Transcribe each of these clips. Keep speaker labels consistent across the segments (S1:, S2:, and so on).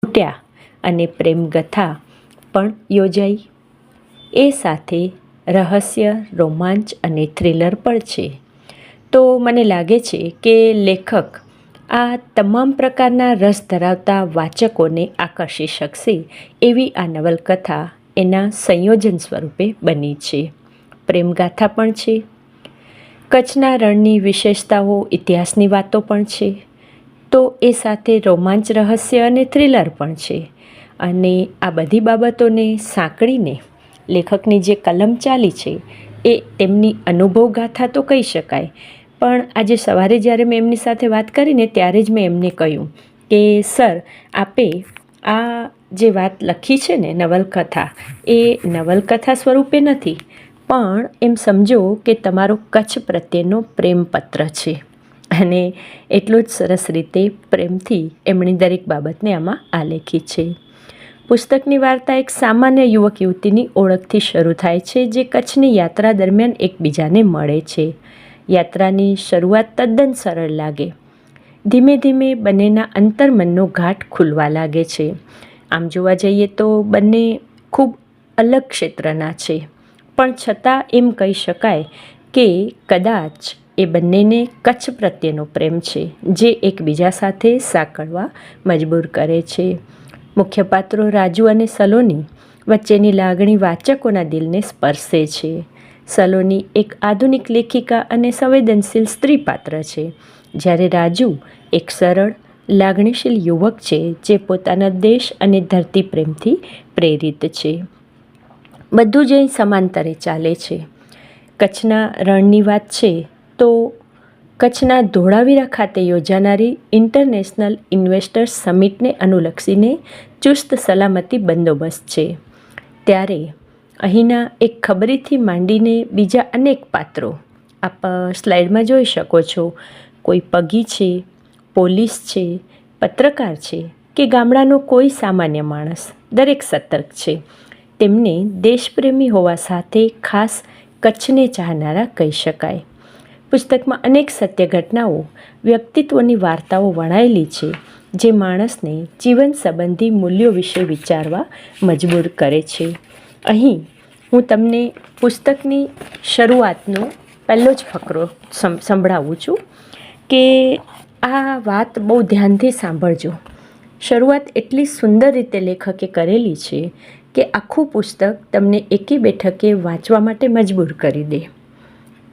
S1: તૂટ્યા અને પ્રેમકથા પણ યોજાઈ. એ સાથે રહસ્ય, રોમાંચ અને થ્રિલર પણ છે. તો મને લાગે છે કે લેખક આ તમામ પ્રકારના રસ ધરાવતા વાચકોને આકર્ષી શકશે એવી આ નવલકથા એના સંયોજન સ્વરૂપે બની છે. પ્રેમગાથા પણ છે, કચ્છના રણની વિશેષતાઓ, ઇતિહાસની વાતો પણ છે, તો એ સાથે રોમાંચ, રહસ્ય અને થ્રિલર પણ છે. અને આ બધી બાબતોને સાંકળીને લેખકની જે કલમ ચાલી છે એ તેમની અનુભવ ગાથા તો કહી શકાય. પણ આજે સવારે જ્યારે મેં એમની સાથે વાત કરીને ત્યારે જ મેં એમને કહ્યું કે સર, આપે આ જે વાત લખી છે ને નવલકથા, એ નવલકથા સ્વરૂપે નથી, પણ એમ સમજો કે તમારો કચ્છ પ્રત્યેનો પ્રેમપત્ર છે. અને એટલું જ સરસ રીતે પ્રેમથી એમણે દરેક બાબતને આમાં આલેખી છે. પુસ્તકની વાર્તા એક સામાન્ય યુવક યુવતીની ઓળખથી શરૂ થાય છે, જે કચ્છની યાત્રા દરમિયાન એકબીજાને મળે છે. યાત્રાની શરૂઆત તદ્દન સરળ લાગે. ધીમે ધીમે બંનેના અંતર્મનનો ઘાટ ખુલવા લાગે છે. આમ જોવા જઈએ તો બંને ખૂબ અલગ ક્ષેત્રના છે, પણ છતાં એમ કહી શકાય કે કદાચ એ બંનેને કચ્છ પ્રત્યેનો પ્રેમ છે જે એકબીજા સાથે સાંકળવા મજબૂર કરે છે. મુખ્ય પાત્રો રાજુ અને સલોની વચ્ચેની લાગણી વાચકોના દિલને સ્પર્શે છે. સલોની એક આધુનિક લેખિકા અને સંવેદનશીલ સ્ત્રી પાત્ર છે, જ્યારે રાજુ એક સરળ, લાગણીશીલ યુવક છે જે પોતાના દેશ અને ધરતી પ્રેમથી પ્રેરિત છે. બધું જ અહીં સમાંતરે ચાલે છે. કચ્છના રણની વાત છે તો કચ્છના ધોળાવીરા ખાતે યોજાનારી ઇન્ટરનેશનલ ઇન્વેસ્ટર્સ સમિટને અનુલક્ષીને ચુસ્ત સલામતી બંદોબસ્ત છે. ત્યારે અહીંના એક ખબરીથી માંડીને બીજા અનેક પાત્રો આપ સ્લાઇડમાં જોઈ શકો છો. કોઈ પગી છે, પોલીસ છે, પત્રકાર છે કે ગામડાનો કોઈ સામાન્ય માણસ, દરેક સતર્ક છે. તેમને દેશપ્રેમી હોવા સાથે ખાસ કચ્છને ચાહનારા કહી શકાય. પુસ્તકમાં અનેક સત્ય ઘટનાઓ, વ્યક્તિત્વોની વાર્તાઓ વણાયેલી છે જે માણસને જીવન સંબંધી મૂલ્યો વિશે વિચારવા મજબૂર કરે છે. અહીં હું તમને પુસ્તકની શરૂઆતનો પહેલો જ ફકરો સંભળાવું છું કે આ વાત બહુ ધ્યાનથી સાંભળજો. શરૂઆત એટલી સુંદર રીતે લેખકે કરેલી છે કે આખું પુસ્તક તમને એકી બેઠકે વાંચવા માટે મજબૂર કરી દે.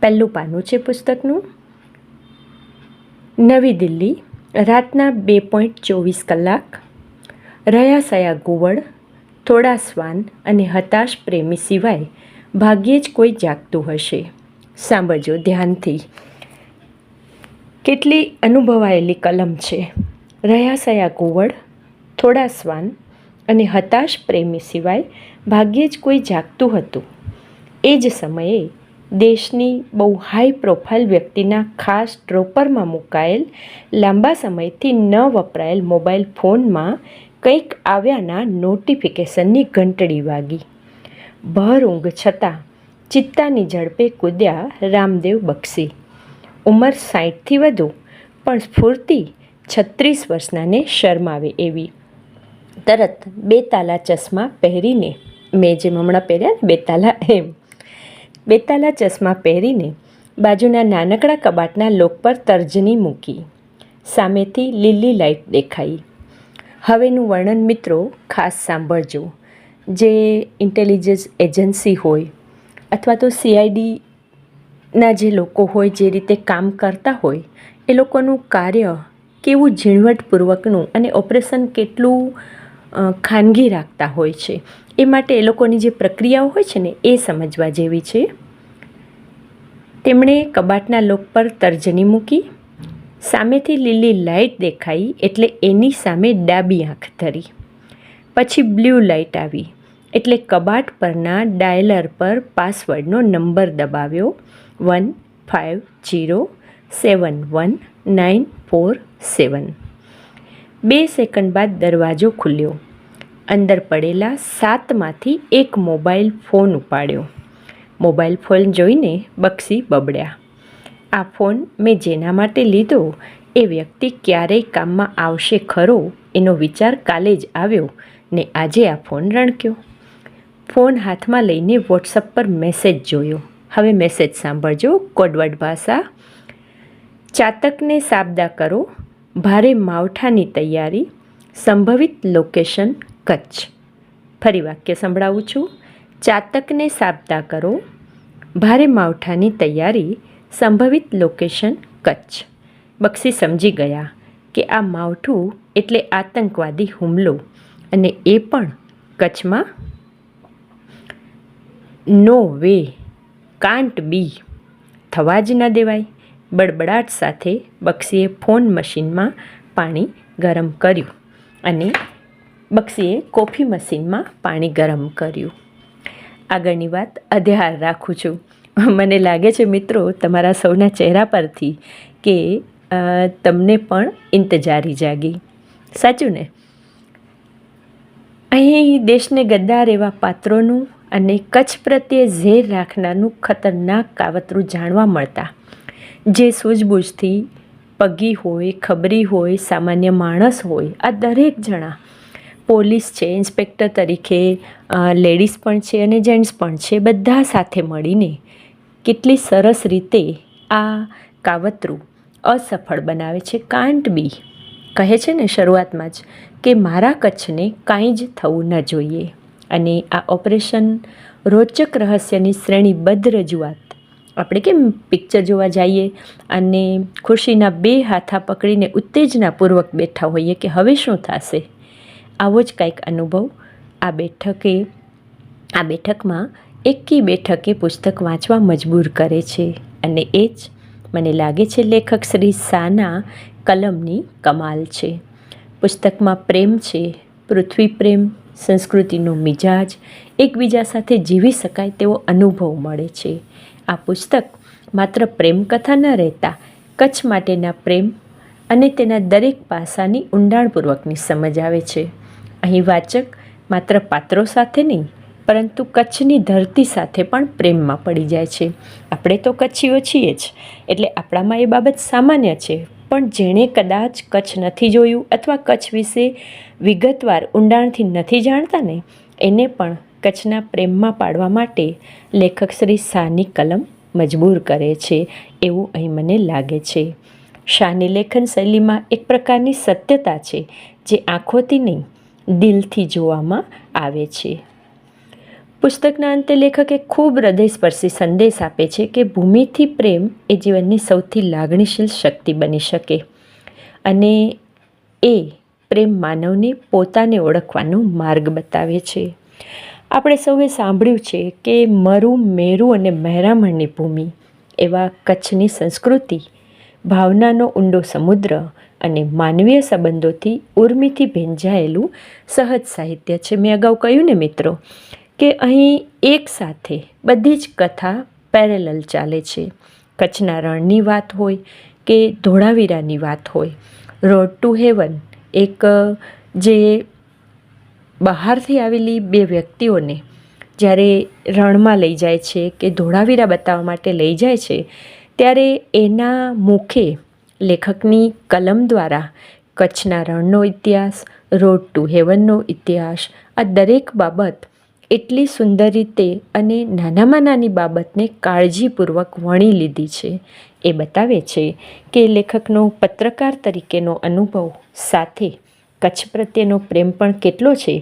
S1: પહેલું પાનું છે પુસ્તકનું. નવી દિલ્હી, રાતના 2:24 કલાક. રહ્યા સયા ગુવડ, થોડા શ્વાન અને હતાશ પ્રેમી સિવાય ભાગ્યે જ કોઈ જાગતું હશે. સાંભળજો ધ્યાનથી. કેટલી અનુભવાયેલી કલમ છે. રહ્યા સયા ગુવડ, થોડા શ્વાન અને હતાશ પ્રેમી સિવાય ભાગ્યે જ કોઈ જાગતું હતું. એ જ સમયે દેશની બહુ હાઈ પ્રોફાઇલ વ્યક્તિના ખાસ ડ્રોપરમાં મુકાયેલ, લાંબા સમયથી ન વપરાયેલ મોબાઈલ ફોનમાં કંઈક આવ્યાના નોટિફિકેશનની ઘંટડી વાગી. ભર ઊંઘ છતાં ચિત્તાની ઝડપે કૂદ્યા રામદેવ બક્ષી. ઉંમર 60થી વધુ, પણ સ્ફૂર્તિ 36 વર્ષનાને શરમાવે એવી. તરત 2 તાલા ચશ્મા પહેરીને, મેં જેમ હમણાં પહેર્યા ને 2 તાલા, એમ 2 તાલા ચશ્મા પહેરીને બાજુના નાનકડા કબાટના લોક પર તર્જની મૂકી. સામેથી લીલી લાઇટ દેખાઈ. હવેનું વર્ણન મિત્રો ખાસ સાંભળજો. જે ઇન્ટેલિજન્સ એજન્સી હોય અથવા તો CIDના જે લોકો હોય, જે રીતે કામ કરતા હોય, એ લોકોનું કાર્ય કેવું ઝીણવટપૂર્વકનું અને ઓપરેશન કેટલું ખાનગી રાખતા હોય છે, એ માટે એ લોકોની જે પ્રક્રિયાઓ હોય છે ને એ સમજવા જેવી છે. તેમણે કબાટના લોક પર તર્જની મૂકી. સામેથી લીલી લાઇટ દેખાઈ એટલે એની સામે ડાબી આંખ ધરી. પછી બ્લુ લાઇટ આવી એટલે કબાટ પરના ડાયલર પર પાસવર્ડનો નંબર દબાવ્યો. 15071947. 2 સેકન્ડ બાદ દરવાજો ખુલ્યો. અંદર પડેલા 7માંથી એક મોબાઈલ ફોન ઉપાડ્યો. મોબાઈલ ફોન જોઈને બક્ષી બબડ્યા. આ ફોન મેં જેના માટે લીધો એ વ્યક્તિ ક્યારેય કામમાં આવશે ખરો એનો વિચાર કાલે જ આવ્યો ને આજે આ ફોન રણક્યો. ફોન હાથમાં લઈને વોટ્સઅપ પર મેસેજ જોયો. હવે મેસેજ સાંભળજો. કોડવર્ડ ભાષા. ચાતકને સાબદા કરો, ભારે માવઠાની તૈયારી, સંભવિત લોકેશન કચ્છ. ફરી વાક્ય સંભળાવું છું. ચાતકને સાબદા કરો, ભારે માવઠાની તૈયારી, સંભવિત લોકેશન કચ્છ. બક્ષી સમજી ગયા કે આ માવઠું એટલે આતંકવાદી હુમલો, અને એ પણ કચ્છમાં. નો વે, કાન્ટ બી, થવા જ ન દેવાય. બડબડાટ સાથે બક્ષીએ ફોન મશીનમાં પાણી ગરમ કર્યું અને બક્ષીએ કોફી મશીનમાં પાણી ગરમ કર્યું. આગળની વાત અધ્યાર રાખું છું. મને લાગે છે મિત્રો તમારા સૌના ચહેરા પરથી કે તમને પણ ઇંતજારી જાગી. સાચું ને? અહીં દેશને ગદ્દાર એવા પાત્રોનું અને કચ્છ પ્રત્યે ઝેર રાખનારનું ખતરનાક કાવતરું જાણવા મળતા. જે સૂઝબૂઝથી પગી હોય, ખબરી હોય, સામાન્ય માણસ હોય, આ દરેક જણા પોલીસ છે, ઇન્સ્પેક્ટર તરીકે લેડીઝ પણ છે અને જેન્ટ્સ પણ છે, બધા સાથે મળીને કેટલી સરસ રીતે આ કાવતરું અસફળ બનાવે છે. કાન્ટ બી કહે છે ને શરૂઆતમાં જ કે મારા કચ્છને કાંઈ જ થવું ન જોઈએ. અને આ ઓપરેશન રોચક રહસ્યની શ્રેણીબદ્ધ રજૂઆત. આપણે કેમ પિક્ચર જોવા જઈએ અને ખુરશીના બે હાથા પકડીને ઉત્તેજનાપૂર્વક બેઠા હોઈએ કે હવે શું થશે, આવો જ કંઈક અનુભવ આ બેઠકમાં એકી બેઠકે પુસ્તક વાંચવા મજબૂર કરે છે. અને એ જ મને લાગે છે લેખક શ્રી શાહના કલમની કમાલ છે. પુસ્તકમાં પ્રેમ છે, પૃથ્વી પ્રેમ, સંસ્કૃતિનો મિજાજ, એકબીજા સાથે જીવી શકાય તેવો અનુભવ મળે છે. આ પુસ્તક માત્ર પ્રેમકથા ન રહેતા કચ્છ માટેના પ્રેમ અને તેના દરેક પાસાની ઊંડાણપૂર્વકની સમજ આવે છે. અહીં વાચક માત્ર પાત્રો સાથે નહીં પરંતુ કચ્છની ધરતી સાથે પણ પ્રેમમાં પડી જાય છે. આપણે તો કચ્છીઓ છીએ જ એટલે આપણામાં એ બાબત સામાન્ય છે, પણ જેણે કદાચ કચ્છ નથી જોયું અથવા કચ્છ વિશે વિગતવાર ઊંડાણથી નથી જાણતા ને એને પણ કચ્છના પ્રેમમાં પાડવા માટે લેખક શ્રી શાહની કલમ મજબૂર કરે છે એવું અહીં મને લાગે છે. શાહની લેખન શૈલીમાં એક પ્રકારની સત્યતા છે જે આંખોથી નહીં દિલથી જોવામાં આવે છે. પુસ્તકના અંતે લેખકે ખૂબ હૃદયસ્પર્શી સંદેશ આપે છે કે ભૂમિથી પ્રેમ એ જીવનની સૌથી લાગણીશીલ શક્તિ બની શકે અને એ પ્રેમ માનવને પોતાને ઓળખવાનો માર્ગ બતાવે છે. આપણે સૌએ સાંભળ્યું છે કે મરુ, મેરુ અને મહેરામણની ભૂમિ એવા કચ્છની સંસ્કૃતિ ભાવનાનો ઊંડો સમુદ્ર અને માનવીય સંબંધોથી ઉર્મિથી ભેંજાયેલું સહજ સાહિત્ય છે. મેં અગાઉ કહ્યું ને મિત્રો કે અહીં એક સાથે બધી જ કથા પેરેલલ ચાલે છે. કચ્છના રણની વાત હોય કે ધોળાવીરાની વાત હોય, રોડ ટુ હેવન એક જે બહારથી આવેલી બે વ્યક્તિઓને જ્યારે રણમાં લઈ જાય છે કે ધોળાવીરા બતાવવા માટે લઈ જાય છે ત્યારે એના મુખે લેખકની કલમ દ્વારા કચ્છના રણનો ઇતિહાસ, રોડ ટુ હેવનનો ઇતિહાસ, આ દરેક બાબત એટલી સુંદર રીતે અને નાનામાં નાની બાબતને કાળજીપૂર્વક વણી લીધી છે. એ બતાવે છે કે લેખકનો પત્રકાર તરીકેનો અનુભવ સાથે કચ્છ પ્રત્યેનો પ્રેમ પણ કેટલો છે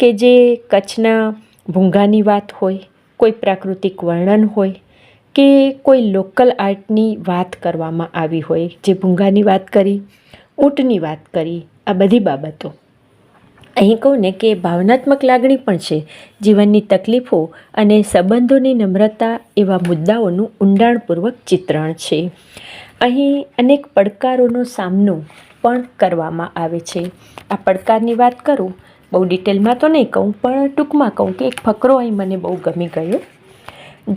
S1: કે જે કચ્છના ભૂંગાની વાત હોય, કોઈ પ્રાકૃતિક વર્ણન હોય કે કોઈ લોકલ આર્ટની વાત કરવામાં આવી હોય, જે ભૂંગાની વાત કરી, ઊંટની વાત કરી, આ બધી બાબતો અહીં કહું ને કે ભાવનાત્મક લાગણી પણ છે. જીવનની તકલીફો અને સંબંધોની નમ્રતા એવા મુદ્દાઓનું ઊંડાણપૂર્વક ચિત્રણ છે. અહીં અનેક પડકારોનો સામનો પણ કરવામાં આવે છે. આ પડકારની વાત કરું, બહુ ડિટેલમાં તો નહીં કહું પણ ટૂંકમાં કહું કે એક ફકરો અહીં મને બહુ ગમી ગયો,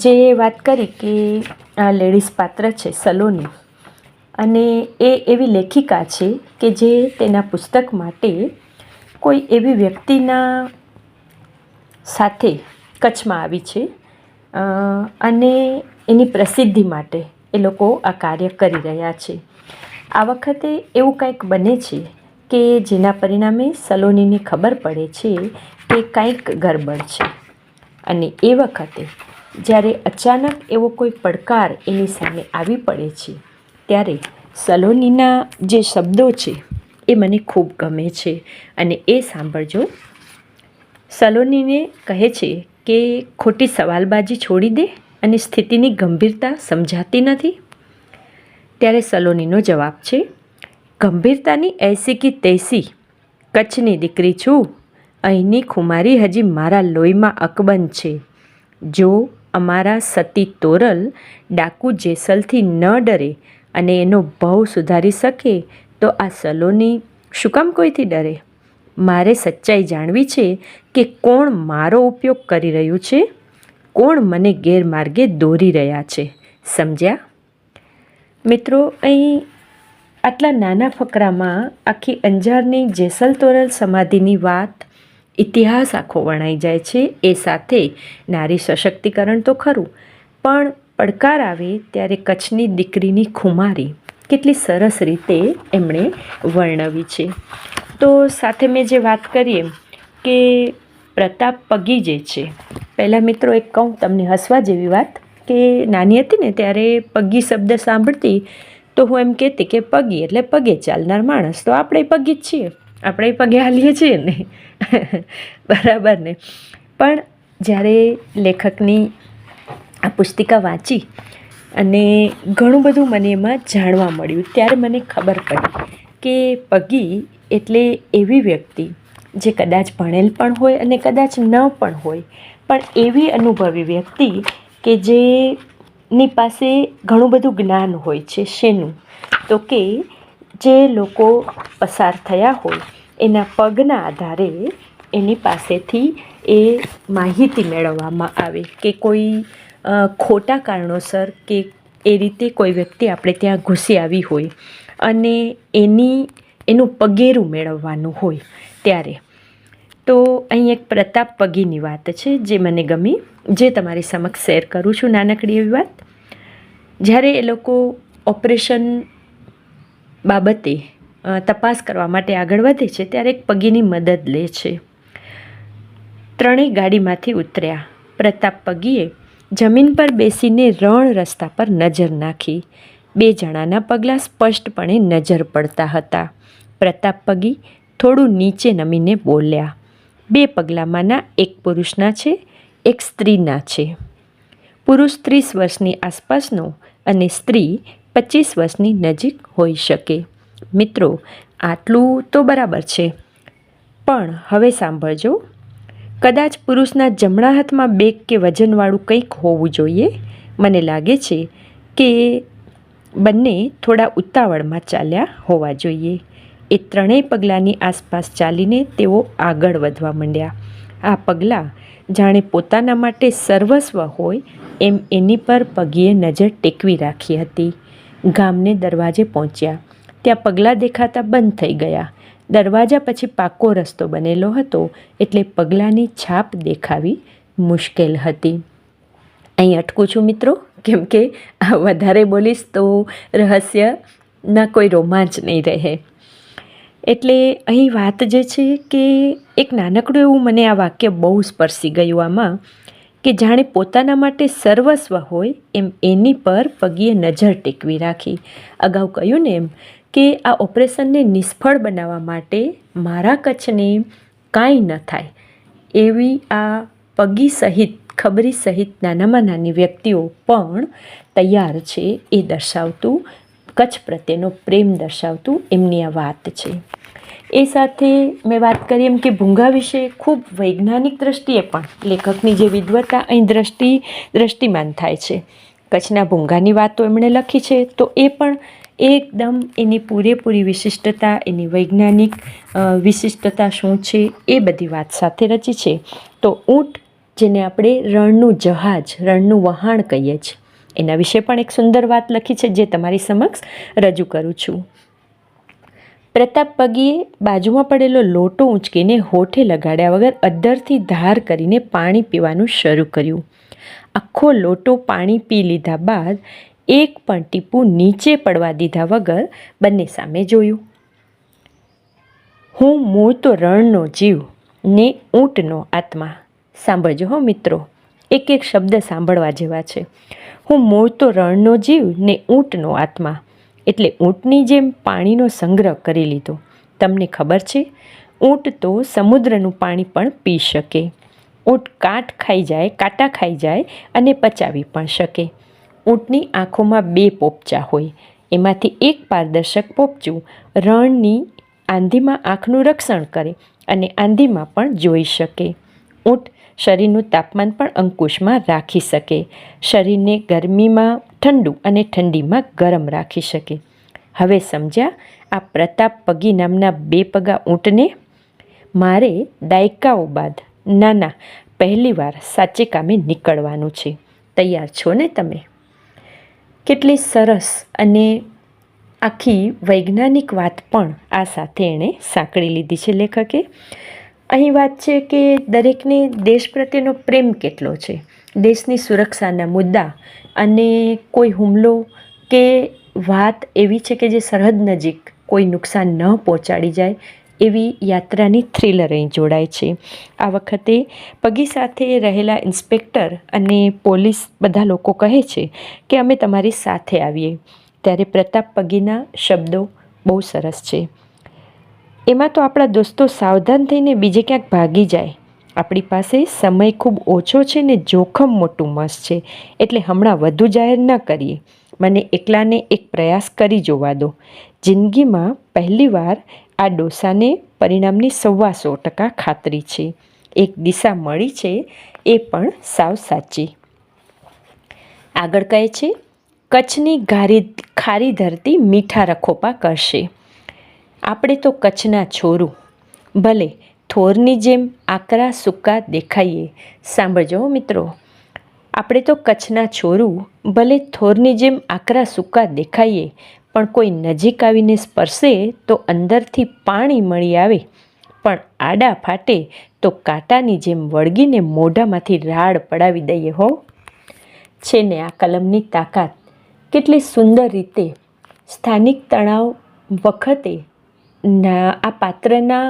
S1: જે વાત કરી કે આ લેડીઝ પાત્ર છે સલોની, અને એ એવી લેખિકા છે કે જે તેના પુસ્તક માટે કોઈ એવી વ્યક્તિના સાથે કચ્છમાં આવી છે અને એની પ્રસિદ્ધિ માટે એ લોકો આ કાર્ય કરી રહ્યા છે. આ વખતે એવું કંઈક બને છે કે જેના પરિણામે સલોનીને ખબર પડે છે કે કંઈક ગરબડ છે. અને એ વખતે જ્યારે અચાનક એવો કોઈ પડકાર એની સામે આવી પડે છે ત્યારે સલોનીના જે શબ્દો છે એ મને ખૂબ ગમે છે. અને એ સાંભળજો. સલોનીને કહે છે કે ખોટી સવાલબાજી છોડી દે અને સ્થિતિની ગંભીરતા સમજાતી નથી. ત્યારે સલોનીનો જવાબ છે, ગંભીરતાની એસી કી તૈસી, કચ્છની દીકરી છું, અહીંની ખુમારી હજી મારા લોહીમાં અકબંધ છે. જો અમારા સતી તોરલ ડાકુ જેસલથી ન ડરે અને એનો ભાવ સુધારી શકે તો આ સલોની શું કામ કોઈથી ડરે? મારે સચ્ચાઈ જાણવી છે કે કોણ મારો ઉપયોગ કરી રહ્યું છે, કોણ મને ગેરમાર્ગે દોરી રહ્યા છે. સમજ્યા? મિત્રો, અહીં આટલા નાના ફકરામાં આખી અંજારની જેસલ તોરલ સમાધિની વાત, ઇતિહાસ આખો વણાઈ જાય છે. એ સાથે નારી સશક્તિકરણ તો ખરું, પણ પડકાર આવે ત્યારે કચ્છની દીકરીની ખુમારી કેટલી સરસ રીતે એમણે વર્ણવી છે. તો સાથે મેં જે વાત કરી એમ કે પ્રતાપ પગી જે છે, પહેલાં મિત્રો એક કહું તમને હસવા જેવી વાત, કે નાની હતી ને ત્યારે પગી શબ્દ સાંભળતી તો હું એમ કહેતી કે પગી એટલે પગે ચાલનાર માણસ, તો આપણે પગી જ છીએ, આપણે પગે હાલીએ છીએ ને. બરાબર ને? પણ જ્યારે લેખકની આ પુસ્તિકા વાંચી અને ઘણું બધું મને એમાં જાણવા મળ્યું ત્યારે મને ખબર પડી કે પગી એટલે એવી વ્યક્તિ જે કદાચ ભણેલ પણ હોય અને કદાચ ન પણ હોય, પણ એવી અનુભવી વ્યક્તિ કે જેની પાસે ઘણું બધું જ્ઞાન હોય છે. શેનું? તો કે જે લોકો પસાર થયા હોય એના પગના આધારે એની પાસેથી એ માહિતી મેળવવામાં આવે કે કોઈ ખોટા કારણોસર કે એ રીતે કોઈ વ્યક્તિ આપણે ત્યાં ઘૂસી આવી હોય અને એનું પગેરું મેળવવાનું હોય ત્યારે. તો અહીં એક પ્રતાપ પગીની વાત છે જે મને ગમી, જે તમારી સમક્ષ શેર કરું છું. નાનકડી એવી વાત. જ્યારે એ લોકો ઓપરેશન બાબતે તપાસ કરવા માટે આગળ વધે છે ત્યારે એક પગીની મદદ લે છે. ત્રણેય ગાડીમાંથી ઉતર્યા. પ્રતાપ પગીએ જમીન પર બેસીને રણ રસ્તા પર નજર નાખી. 2 જણાના પગલાં સ્પષ્ટપણે નજર પડતા હતા. પ્રતાપ પગી થોડું નીચે નમીને બોલ્યા, 2 પગલામાંના એક પુરુષના છે, એક સ્ત્રીના છે. પુરુષ 30 વર્ષની આસપાસનો અને સ્ત્રી 25 વર્ષની નજીક હોઈ શકે. મિત્રો, આટલું તો બરાબર છે, પણ હવે સાંભળજો. કદાચ પુરુષના જમણા હાથમાં બેગ કે વજનવાળું કંઈક હોવું જોઈએ. મને લાગે છે કે બંને થોડા ઉતાવળમાં ચાલ્યા હોવા જોઈએ. એ 3 પગલાંની આસપાસ ચાલીને તેઓ આગળ વધવા માંડ્યા. આ પગલાં જાણે પોતાના માટે સર્વસ્વ હોય એમ એની પર પગીએ નજર ટેકવી રાખી હતી. ગામને દરવાજે પહોંચ્યા ત્યાં પગલાં દેખાતા બંધ થઈ ગયા. દરવાજા પછી પાકો રસ્તો બનેલો હતો એટલે પગલાંની છાપ દેખાવી મુશ્કેલ હતી. અહીં અટકું છું મિત્રો, કેમ કે વધારે બોલીશ તો રહસ્યના કોઈ રોમાંચ નહીં રહે. એટલે અહીં વાત જે છે કે એક નાનકડું એવું મને આ વાક્ય બહુ સ્પર્શી ગયું આમાં, કે જાણે પોતાના માટે સર્વસ્વ હોય એમ એની પર પગીએ નજર ટેકવી રાખી. અગાઉ કહ્યું ને એમ કે આ ઓપરેશનને નિષ્ફળ બનાવવા માટે મારા કચ્છને કાંઈ ન થાય એવી આ પગી સહિત, ખબરી સહિત નાનામાં નાની વ્યક્તિઓ પણ તૈયાર છે. એ દર્શાવતું, કચ્છ પ્રત્યેનો પ્રેમ દર્શાવતું એમની આ વાત છે. એ સાથે મેં વાત કરી એમ કે ભૂંગા વિશે ખૂબ વૈજ્ઞાનિક દ્રષ્ટિએ પણ લેખકની જે વિદ્વતા અહીં દ્રષ્ટિમાન થાય છે. કચ્છના ભૂંગાની વાતો એમણે લખી છે તો એ પણ એકદમ એની પૂરેપૂરી વિશિષ્ટતા, એની વૈજ્ઞાનિક વિશિષ્ટતા શું છે એ બધી વાત સાથે રચી છે. તો ઊંટ, જેને આપણે રણનું જહાજ, રણનું વહાણ કહીએ છીએ, એના વિશે પણ એક સુંદર વાત લખી છે જે તમારી સમક્ષ રજૂ કરું છું. પ્રતાપ પગીએ બાજુમાં પડેલો લોટો ઊંચકીને હોઠે લગાડ્યા વગર અદ્ધરથી ધાર કરીને પાણી પીવાનું શરૂ કર્યું. આખો લોટો પાણી પી લીધા બાદ એક પણ ટીપું નીચે પડવા દીધા વગર બંને સામે જોયું. હું મૂળ તો રણનો જીવ ને ઊંટનો આત્મા. સાંભળજો હો મિત્રો, એક એક શબ્દ સાંભળવા જેવા છે. હું મૂળ તો રણનો જીવ ને ઊંટનો આત્મા, એટલે ઊંટની જેમ પાણીનો સંગ્રહ કરી લીધો. તમને ખબર છે, ઊંટ તો સમુદ્રનું પાણી પણ પી શકે. ઊંટ કાંટા ખાઈ જાય અને પચાવી પણ શકે. ઊંટની આંખોમાં 2 પોપચા હોય, એમાંથી એક પારદર્શક પોપચું રણની આંધીમાં આંખનું રક્ષણ કરે અને આંધીમાં પણ જોઈ શકે. ઊંટ શરીરનું તાપમાન પણ અંકુશમાં રાખી શકે, શરીરને ગરમીમાં ઠંડુ અને ઠંડીમાં ગરમ રાખી શકે. હવે સમજ્યા આ પ્રતાપ પગી નામના 2 પગા ઊંટને? મારે દાયકાઓ બાદ પહેલીવાર સાચે કામે નીકળવાનું છે. તૈયાર છો ને તમે? કેટલી સરસ અને આખી વૈજ્ઞાનિક વાત પણ આ સાથે એણે સાંકળી લીધી છે લેખકે. અહીં વાત છે કે દરેકને દેશ પ્રત્યેનો પ્રેમ કેટલો છે, દેશની સુરક્ષાના મુદ્દા અને કોઈ હુમલો કે વાત એવી છે કે જે સરહદ નજીક કોઈ નુકસાન ન પહોંચાડી જાય, એવી યાત્રાની થ્રિલર અહીં જોડાય છે. આ વખતે પગી સાથે રહેલા ઇન્સ્પેક્ટર અને પોલીસ બધા લોકો કહે છે કે અમે તમારી સાથે આવીએ, ત્યારે પ્રતાપ પગીના શબ્દો બહુ સરસ છે. એમાં તો આપણા દોસ્તો સાવધાન થઈને બીજે ક્યાંક ભાગી જાય. આપણી પાસે સમય ખૂબ ઓછો છે ને જોખમ મોટું મસ્ત છે, એટલે હમણાં વધુ જાહેર ન કરીએ. મને એકલાને એક પ્રયાસ કરી જોવા દો. જિંદગીમાં પહેલીવાર આ ડોસાને પરિણામની 125% ખાતરી છે. એક દિશા મળી છે, એ પણ સાવ સાચી. આગળ કહે છે, કચ્છની ખારી ધરતી મીઠા રખોપા કરશે. આપણે તો કચ્છના છોરું, ભલે થોરની જેમ આકરા સૂકા દેખાઈએ. સાંભળજો મિત્રો, આપણે તો કચ્છના છોરું, ભલે થોરની જેમ આકરા સૂકા દેખાઈએ, પણ કોઈ નજીક આવીને સ્પર્શે તો અંદરથી પાણી મળી આવે, પણ આડા ફાટે તો કાંટાની જેમ વળગીને મોઢામાંથી રાડ પડાવી દઈએ હો. છે ને આ કલમની તાકાત. કેટલી સુંદર રીતે સ્થાનિક તણાવ વખતે આ પાત્રના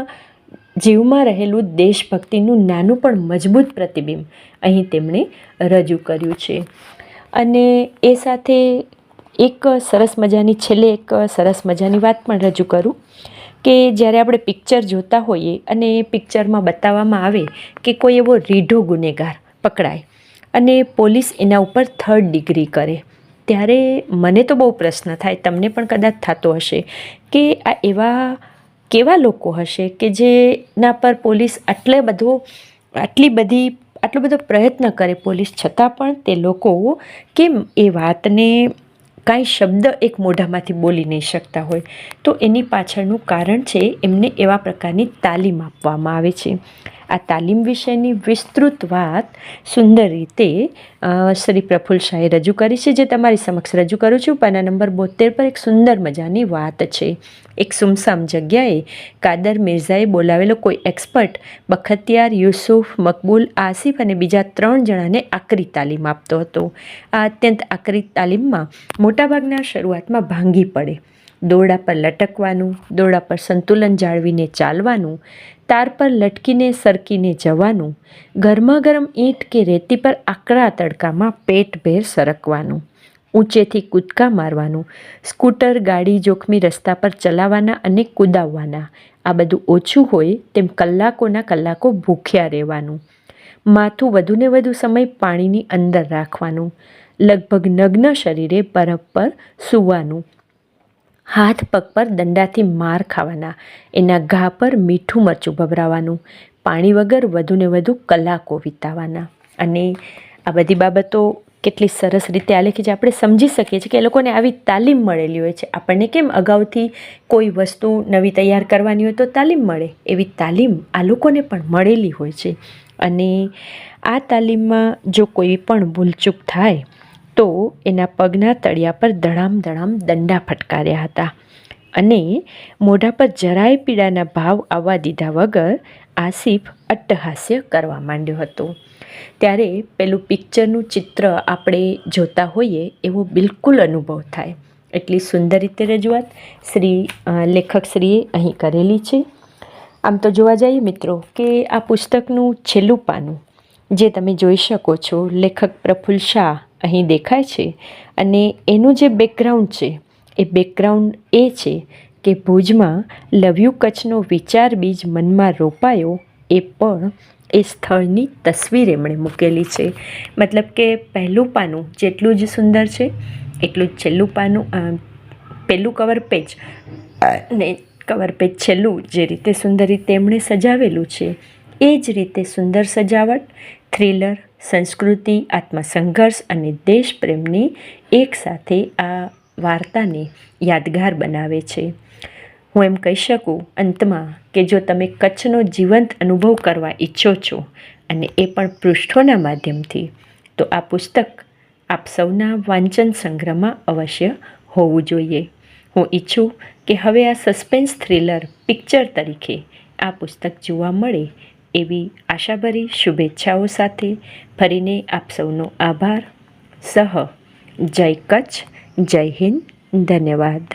S1: જીવમાં રહેલું દેશભક્તિનું નાનું પણ મજબૂત પ્રતિબિંબ અહીં તેમણે રજૂ કર્યું છે. અને એ સાથે એક સરસ મજાની વાત પણ રજૂ કરું કે જ્યારે આપણે પિક્ચર જોતા હોઈએ અને પિક્ચરમાં બતાવવામાં આવે કે કોઈ એવો રીઢો ગુનેગાર પકડાય અને પોલીસ એના ઉપર 3rd ડિગ્રી કરે, ત્યારે મને તો બહુ પ્રશ્ન થાય, તમને પણ કદાચ થતો હશે કે આ એવા કેવા લોકો હશે કે જેના પર પોલીસ આટલો બધો પ્રયત્ન કરે પોલીસ છતાં પણ તે લોકો કેમ એ વાતને કાંઈ શબ્દ એક મોઢામાંથી બોલી નહીં શકતા હોય. તો એની પાછળનું કારણ છે એમને એવા પ્રકારની તાલીમ આપવામાં આવે છે. આ તાલીમ વિશેની વિસ્તૃત વાત સુંદર રીતે શ્રી પ્રફુલ્લ શાહે રજૂ કરી છે, જે તમારી સમક્ષ રજૂ કરું છું. પાના નંબર 72 પર એક સુંદર મજાની વાત છે. એક સુમસામ જગ્યાએ કાદર મિર્ઝાએ બોલાવેલો કોઈ એક્સપર્ટ બખતિયાર, યુસુફ, મકબૂલ, આસિફ અને બીજા 3 જણાને આકરી તાલીમ આપતો હતો. આ અત્યંત આકરી તાલીમમાં મોટાભાગના શરૂઆતમાં ભાંગી પડે. દોરડા પર લટકવાનું, દોરડા પર સંતુલન જાળવીને ચાલવાનું, તાર પર લટકીને સરકીને જવાનું, ગરમા ગરમ ઈંટ કે રેતી પર આકરા તડકામાં પેટભેર સરકવાનું, ઊંચેથી કૂદકા મારવાનું, સ્કૂટર, ગાડી જોખમી રસ્તા પર ચલાવવાના અને કૂદાવવાના. આ બધું ઓછું હોય તેમ કલાકોના કલાકો ભૂખ્યા રહેવાનું, માથું વધુને વધુ સમય પાણીની અંદર રાખવાનું, લગભગ નગ્ન શરીરે બરફ પર સૂવાનું, હાથ પગ પર દંડાથી માર ખાવાના, એના ઘા પર મીઠું મરચું ભભરાવાનું, પાણી વગર વધુને વધુ કલાકો વિતાવાના. અને આ બધી બાબતો કેટલી સરસ રીતે આલેખી છે. આપણે સમજી શકીએ છીએ કે એ લોકોને આવી તાલીમ મળેલી હોય છે. આપણને કેમ અગાઉથી કોઈ વસ્તુ નવી તૈયાર કરવાની હોય તો તાલીમ મળે, એવી તાલીમ આ લોકોને પણ મળેલી હોય છે. અને આ તાલીમમાં જો કોઈ પણ ભૂલચૂક થાય તો એના પગના તળિયા પર ધડામ દંડા ફટકાર્યા હતા. અને મોઢા પર જરાય પીડાના ભાવ આવવા દીધા વગર આસિફ અટ્ટહાસ્ય કરવા માંડ્યો હતો. ત્યારે પેલું પિક્ચરનું ચિત્ર આપણે જોતા હોઈએ એવો બિલકુલ અનુભવ થાય. એટલી સુંદર રીતે રજૂઆત લેખકશ્રીએ અહીં કરેલી છે. આમ તો જોવા જઈએ મિત્રો કે આ પુસ્તકનું છેલ્લું પાનું જે તમે જોઈ શકો છો, લેખક પ્રફુલ્લ શાહ અહીં દેખાય છે અને એનું જે બેકગ્રાઉન્ડ છે એ બેકગ્રાઉન્ડ એ છે કે ભુજમાં લવ યુ કચ્છનો વિચાર બીજ મનમાં રોપાયો, એ પણ એ સ્થળની તસવીર એમણે મૂકેલી છે. મતલબ કે પહેલું પાનું જેટલું જ સુંદર છે એટલું જ છેલ્લું પાનું, પહેલું કવર પેજ અને કવર પેજ છેલ્લું જે રીતે સુંદર રીતે એમણે સજાવેલું છે એ જ રીતે સુંદર સજાવટ થ્રિલર, સંસ્કૃતિ, આત્મસંઘર્ષ અને દેશપ્રેમની એકસાથે આ વાર્તાને યાદગાર બનાવે છે. હું એમ કહી શકું અંતમાં કે જો તમે કચ્છનો જીવંત અનુભવ કરવા ઈચ્છો છો અને એ પણ પૃષ્ઠોના માધ્યમથી, તો આ પુસ્તક આપ સૌના વાંચન સંગ્રહમાં અવશ્ય હોવું જોઈએ. હું ઈચ્છું કે હવે આ સસ્પેન્સ થ્રિલર પિક્ચર તરીકે આ પુસ્તક જોવા મળે એવી આશાભરી શુભેચ્છાઓ સાથે ફરીને આપ સૌનો આભાર. જય કચ્છ, જય હિન્દ, ધન્યવાદ.